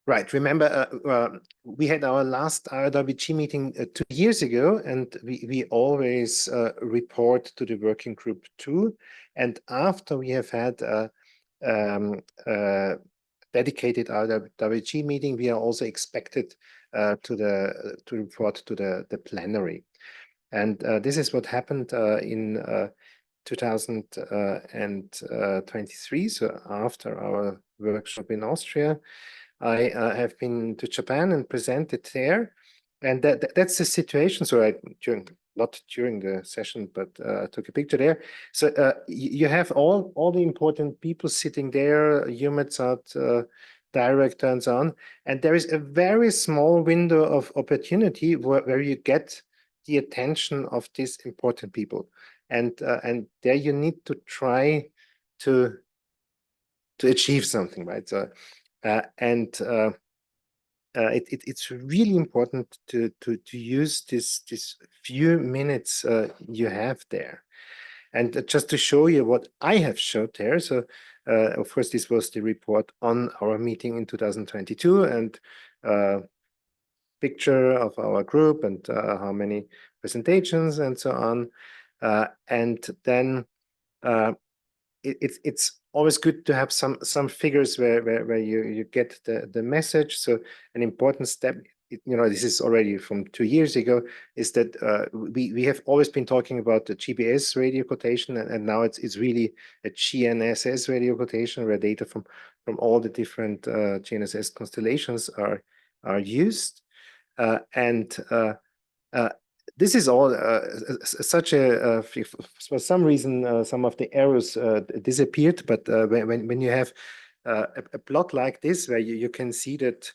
Right. Remember, we had our last IROWG meeting 2 years ago, and we always report to the working group 2. And after we have had a dedicated IROWG meeting, we are also expected to report to the plenary. And this is what happened in 2023. So after our workshop in Austria, I have been to Japan and presented there, and that's the situation. So not during the session, but took a picture there. So you have all the important people sitting there, UMETSAT director and so on, and there is a very small window of opportunity where you get the attention of these important people, and there you need to try to achieve something, right? So. It's really important to use this few minutes you have there. And just to show you what I have showed there, so of course this was the report on our meeting in 2022, and picture of our group and how many presentations and so on. And then it's always good to have some figures where you get the message. So an important step, this is already from 2 years ago, is that we have always been talking about the GBS radio quotation, and now it's really a GNSS radio quotation, where data from all the different GNSS constellations are used. This is all such a, for some reason, some of the arrows disappeared, but when you have a plot like this, where you can see that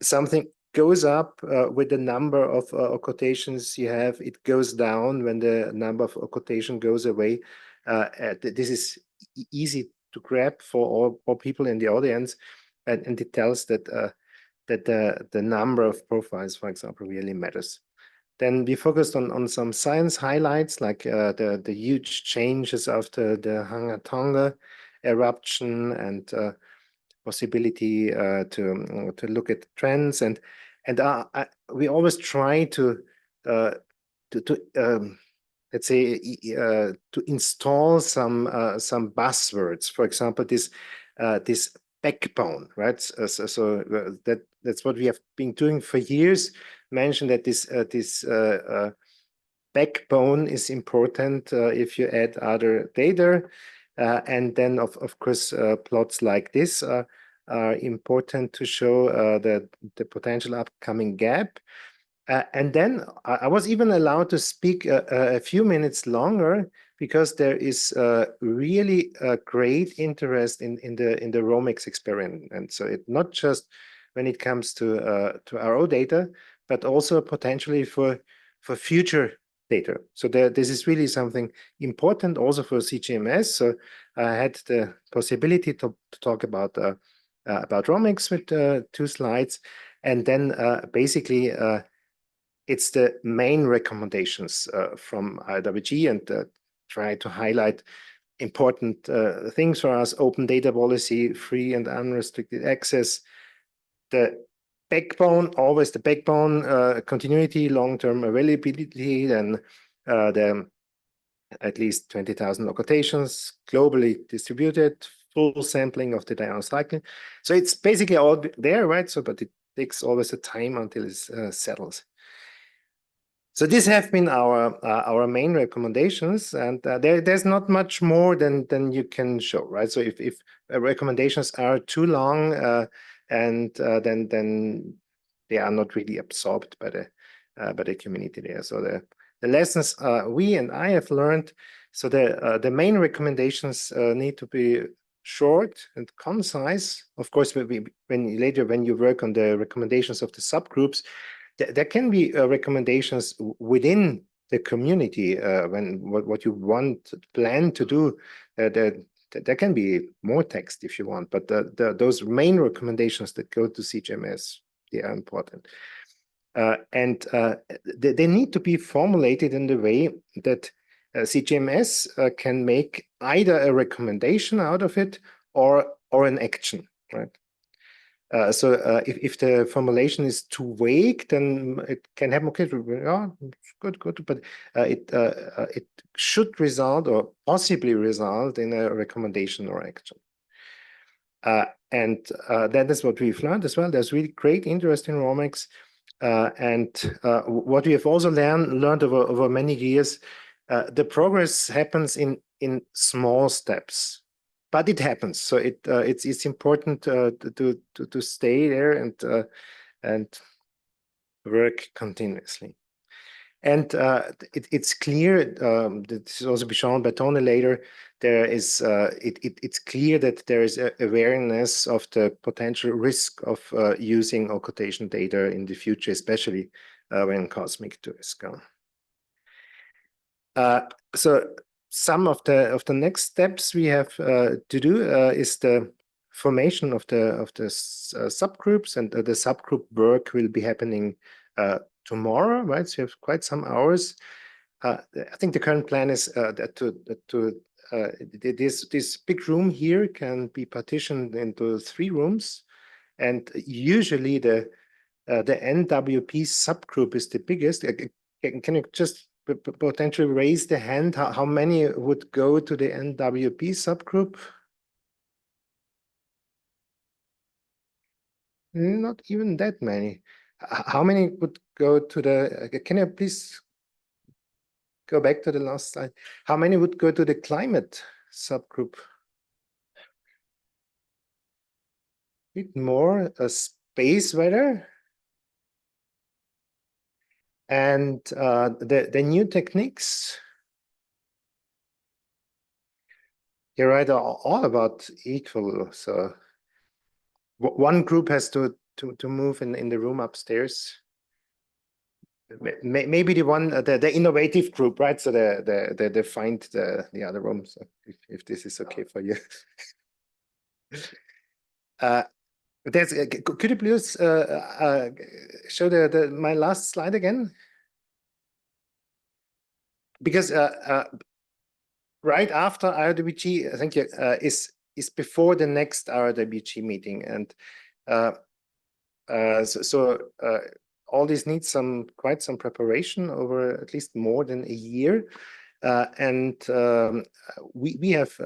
something goes up with the number of quotations you have, it goes down when the number of quotation goes away. This is easy to grab for all people in the audience, and it tells that the number of profiles, for example, really matters. Then we focused on some science highlights, like the huge changes after the Hanga eruption, and possibility to look at trends, and we always try to let's say to install some buzzwords. For example, this backbone, right? So that's what we have been doing for years. Mention that this backbone is important if you add other data, and then of course plots like this are important to show the potential upcoming gap. And then I was even allowed to speak a few minutes longer, because there is really a great interest in the ROMIX experiment. And so it not just when it comes to RO data, but also potentially for future data. So this is really something important also for CGMS. So I had the possibility to talk about ROMIX with 2 slides, and then basically it's the main recommendations from IROWG, and try to highlight important things for us: open data policy, free and unrestricted access, the backbone, always the backbone, continuity, long-term availability, then the at least 20,000 quotations, globally distributed, full sampling of the diurnal cycle. So it's basically all there, right? So, but it takes always a time until it settles. So these have been our main recommendations, and there's not much more than you can show, right? So if recommendations are too long, and then they are not really absorbed by the community there. So the lessons we and I have learned. So the main recommendations need to be short and concise. Of course, when you work on the recommendations of the subgroups, there can be recommendations within the community when what you plan to do. There can be more text if you want, but those main recommendations that go to CGMS, they are important. And they need to be formulated in the way that CGMS can make either a recommendation out of it or an action, right? If the formulation is too vague, then it can happen. Okay, yeah, good, but it should result or possibly result in a recommendation or action. That is what we've learned as well. There's really great interest in ROMEX. What we have also learned over many years, the progress happens in small steps, but it happens. So it's important to stay there and work continuously. And it's clear, this will also be shown by Tony later, there is it's clear that there is awareness of the potential risk of using occultation data in the future, especially when cosmic-2 is gone. So some of the next steps we have to do is the formation of the subgroups, and the subgroup work will be happening tomorrow, right? So you have quite some hours. I think the current plan is that this big room here can be partitioned into 3 rooms, and usually the NWP subgroup is the biggest. Can you just potentially raise the hand? How many would go to the NWP subgroup? Not even that many. How many would go to the, can you please go back to the last slide? How many would go to the climate subgroup? A bit more, space weather. And the new techniques, you're right, are all about equal. So one group has to move in the room upstairs. Maybe the one, the innovative group, right? So they find the other room. So if this is okay for you. Could you please show my last slide again? Because right after IROWG, I think is before the next IROWG meeting, and all this needs quite some preparation over at least more than a year, and we have.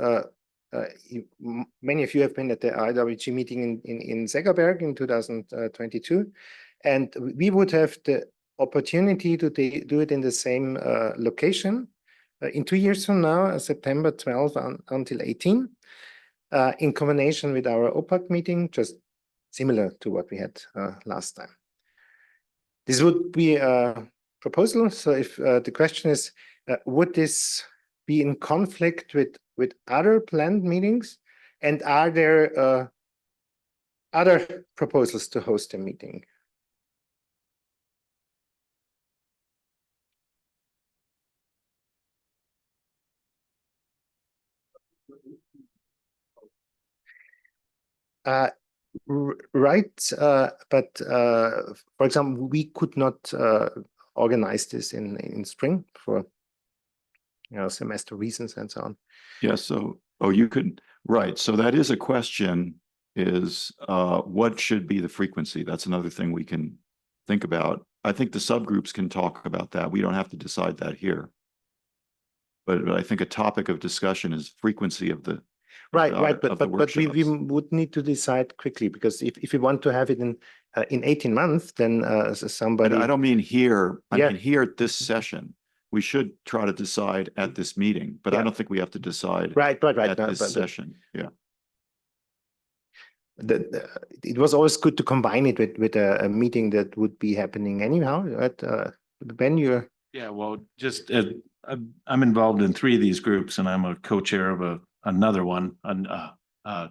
Many of you have been at the IROWG meeting in Segerberg in 2022, and we would have the opportunity to do it in the same location in 2 years from now, September 12 until 18, in combination with our OPAC meeting, just similar to what we had last time. This would be a proposal. So if the question is, would this be in conflict with other planned meetings, and are there other proposals to host a meeting? Right, but for example, we could not organize this in spring for semester reasons and so on. Yeah, so you could, right. So that is a question, is what should be the frequency? That's another thing we can think about. I think the subgroups can talk about that. We don't have to decide that here. But I think a topic of discussion is frequency of the right. But we would need to decide quickly, because if we want to have it in 18 months, then somebody. I don't mean here. I mean here at this session. We should try to decide at this meeting, but I don't think we have to decide at this session. Yeah. It was always good to combine it with a meeting that would be happening anyhow. Right? Ben, you're. Yeah, well, just I'm involved in 3 of these groups, and I'm a co-chair of another one,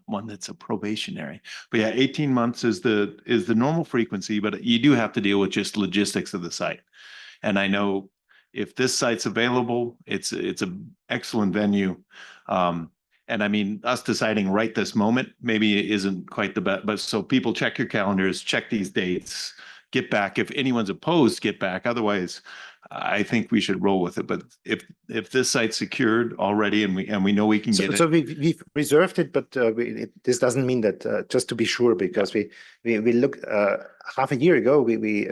one that's a probationary. But yeah, 18 months is the normal frequency, but you do have to deal with just logistics of the site. And I know if this site's available, it's an excellent venue. And I mean, us deciding right this moment maybe isn't quite the best, but so people check your calendars, check these dates, get back. If anyone's opposed, get back. Otherwise, I think we should roll with it. But if this site's secured already and we know we can get it. So we've reserved it, but this doesn't mean that just to be sure, because we look half a year ago we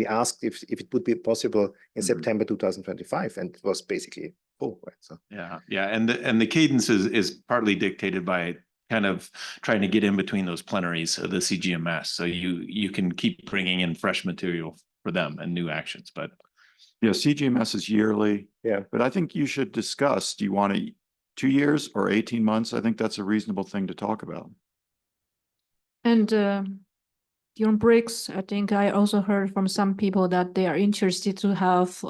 asked if it would be possible in September 2025, and it was basically full, right? So yeah, and the cadence is partly dictated by kind of trying to get in between those plenaries of the CGMS, so you can keep bringing in fresh material for them and new actions. But yeah, CGMS is yearly. Yeah, but I think you should discuss, do you want 2 years or 18 months? I think that's a reasonable thing to talk about. And during breaks, I think I also heard from some people that they are interested to have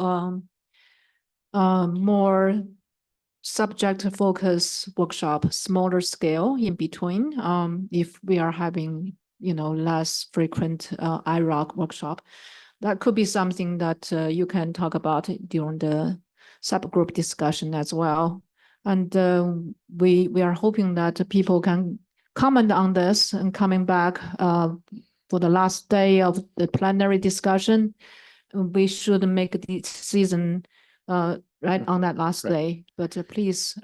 more subject focus workshop, smaller scale in between. If we are having, less frequent IROWG workshop, that could be something that you can talk about during the subgroup discussion as well. And we are hoping that people can comment on this and coming back for the last day of the plenary discussion. We should make a decision right on that last day. But please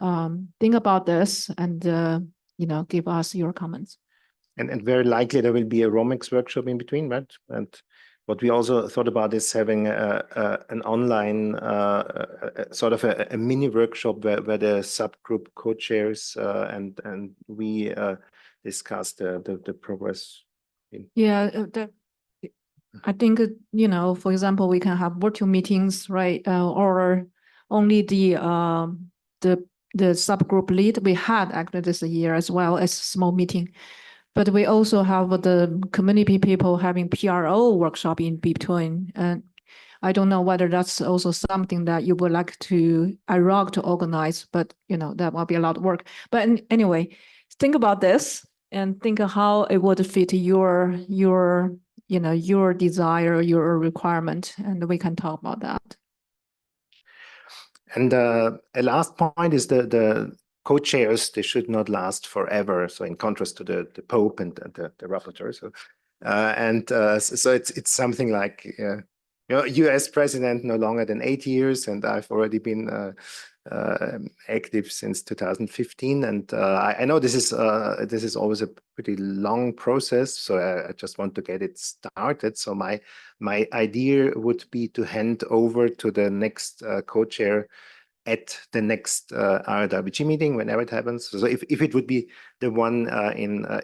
think about this and give us your comments. And very likely there will be a Romex workshop in between, right? And what we also thought about is having an online sort of a mini workshop where the subgroup co-chairs and we discuss the progress. Yeah, I think, for example, we can have virtual meetings, right? Or only the subgroup lead we had actually this year as well as small meeting. But we also have the community people having PRO workshop in between. And I don't know whether that's also something that you would like to IROWG to organize, but that will be a lot of work. But anyway, think about this and think of how it would fit your desire, your requirement, and we can talk about that. And a last point is the co-chairs, they should not last forever. So in contrast to the Pope and the rapporteur. So so it's something like US president no longer than 8 years, and I've already been active since 2015, and I know this is always a pretty long process, so I just want to get it started. So my idea would be to hand over to the next co-chair at the next IROWG meeting, whenever it happens. So if it would be the one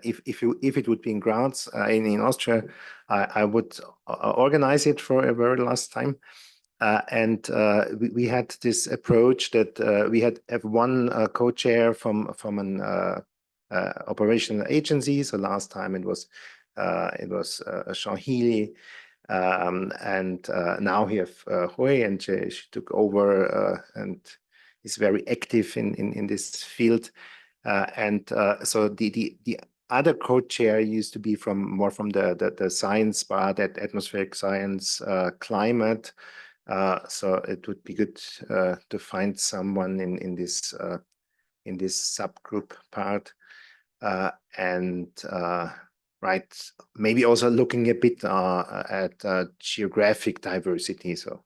if it would be in Graz in Austria, I would organize it for a very last time. And we had this approach that we have one co-chair from an operational agency. So last time it was Shao and now we have Hui, and she took over and is very active in this field. So the other co-chair used to be more from the science part, at atmospheric science, climate. So it would be good to find someone in this subgroup part, right, maybe also looking a bit at geographic diversity. So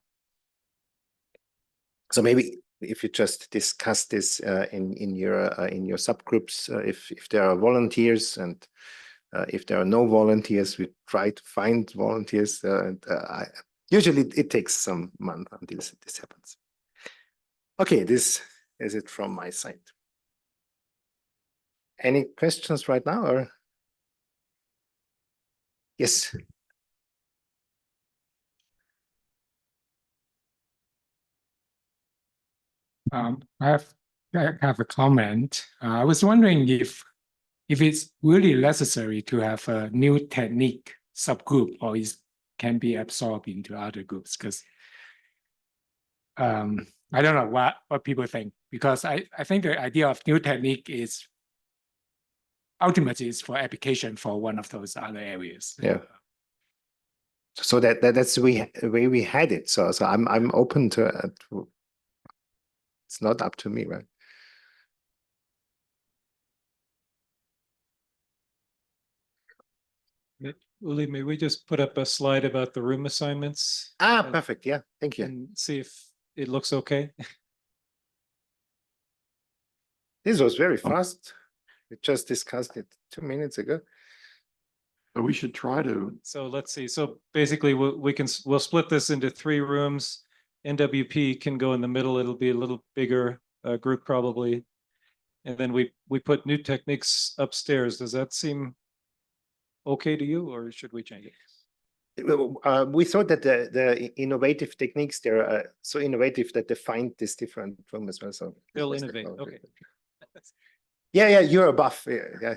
maybe if you just discuss this in your subgroups, if there are volunteers, and if there are no volunteers, we try to find volunteers. Usually it takes some months until this happens. Okay, this is it from my side. Any questions right now, or? Yes. I have a comment. I was wondering if it's really necessary to have a new technique subgroup, or it can be absorbed into other groups, because I don't know what people think, because I think the idea of new technique is ultimately is for application for one of those other areas. Yeah. So that's the way we had it. So I'm open to it. It's not up to me, right? Uli, may we just put up a slide about the room assignments Perfect. Yeah, thank you. and see if it looks okay? This was very fast. We just discussed it 2 minutes ago. But we should try to, So let's see. So basically, we'll split this into 3 rooms. NWP can go in the middle. It'll be a little bigger group probably. And then we put new techniques upstairs. Does that seem okay to you, or should we change it? We thought that the innovative techniques there are so innovative that they find this different room as well. So They'll innovate. Okay. Yeah, you're above. Yeah.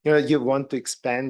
Right. You want to expand